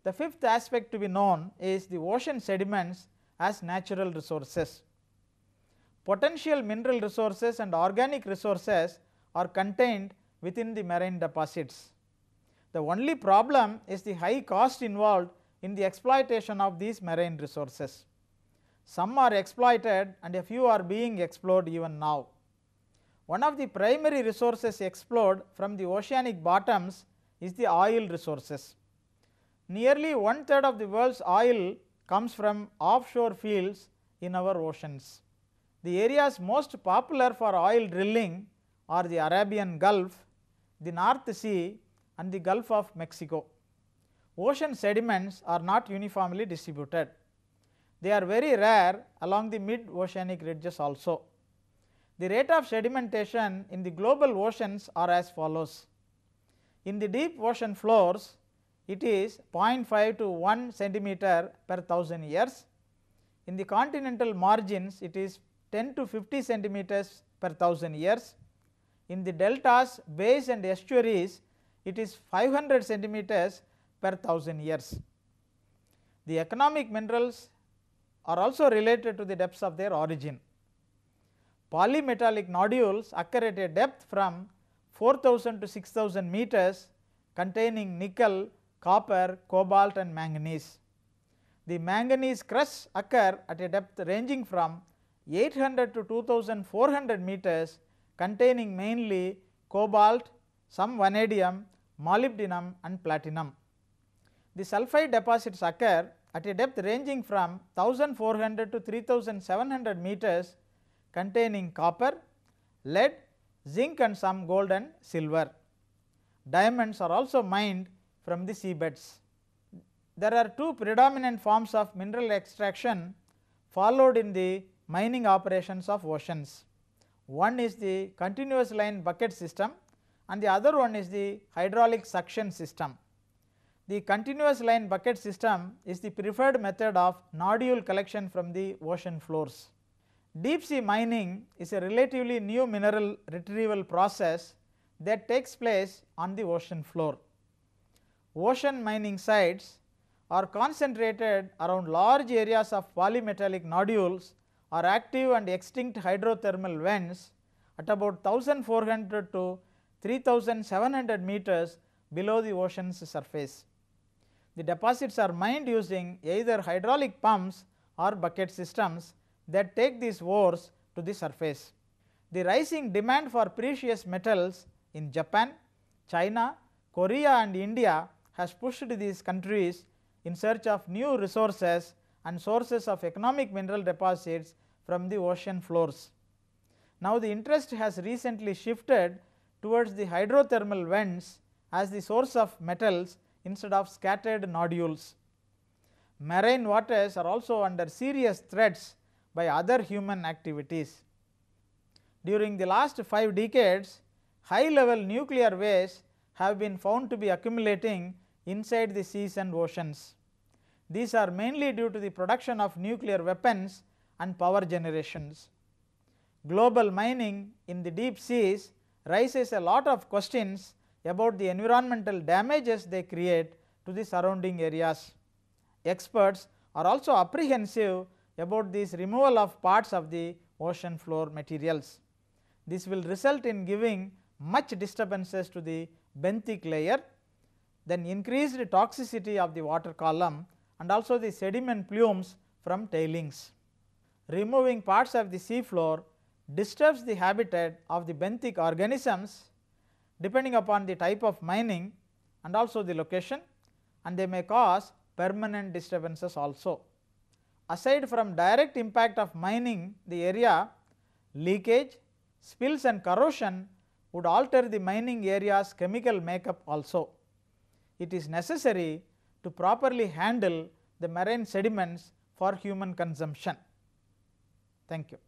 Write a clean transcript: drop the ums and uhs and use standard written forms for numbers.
The fifth aspect to be known is the ocean sediments as natural resources. Potential mineral resources and organic resources are contained within the marine deposits. The only problem is the high cost involved in the exploitation of these marine resources. Some are exploited and a few are being explored even now. One of the primary resources explored from the oceanic bottoms is the oil resources. Nearly 1/3 of the world's oil comes from offshore fields in our oceans. The areas most popular for oil drilling are the Arabian Gulf, the North Sea and the Gulf of Mexico. Ocean sediments are not uniformly distributed. They are very rare along the mid-oceanic ridges also. The rate of sedimentation in the global oceans are as follows. In the deep ocean floors, it is 0.5 to 1 centimeter per 1000 years. In the continental margins, it is 10 to 50 centimeters per 1000 years. In the deltas, bays and estuaries, it is 500 centimeters per 1000 years. The economic minerals are also related to the depths of their origin. Polymetallic nodules occur at a depth from 4000 to 6000 meters containing nickel, copper, cobalt and manganese. The manganese crusts occur at a depth ranging from 800 to 2400 meters containing mainly cobalt, some vanadium, molybdenum and platinum. The sulphide deposits occur at a depth ranging from 1400 to 3700 meters containing copper, lead, zinc and some gold and silver. Diamonds are also mined from the seabeds. There are two predominant forms of mineral extraction followed in the mining operations of oceans. One is the continuous line bucket system and the other one is the hydraulic suction system. The continuous line bucket system is the preferred method of nodule collection from the ocean floors. Deep sea mining is a relatively new mineral retrieval process that takes place on the ocean floor. Ocean mining sites are concentrated around large areas of polymetallic nodules or active and extinct hydrothermal vents at about 1400 to 3700 meters below the ocean's surface. The deposits are mined using either hydraulic pumps or bucket systems that take these ores to the surface. The rising demand for precious metals in Japan, China, Korea and India has pushed these countries in search of new resources and sources of economic mineral deposits from the ocean floors. Now the interest has recently shifted towards the hydrothermal vents as the source of metals instead of scattered nodules. Marine waters are also under serious threats by other human activities. During the last 5 decades, high level nuclear waste have been found to be accumulating inside the seas and oceans. These are mainly due to the production of nuclear weapons and power generations. Global mining in the deep seas raises a lot of questions about the environmental damages they create to the surrounding areas. Experts are also apprehensive about this removal of parts of the ocean floor materials. This will result in giving much disturbances to the benthic layer, then increased toxicity of the water column and also the sediment plumes from tailings. Removing parts of the sea floor disturbs the habitat of the benthic organisms depending upon the type of mining and also the location, and they may cause permanent disturbances also. Aside from direct impact of mining the area, leakage, spills and corrosion would alter the mining area's chemical makeup also. It is necessary to properly handle the marine sediments for human consumption. Thank you.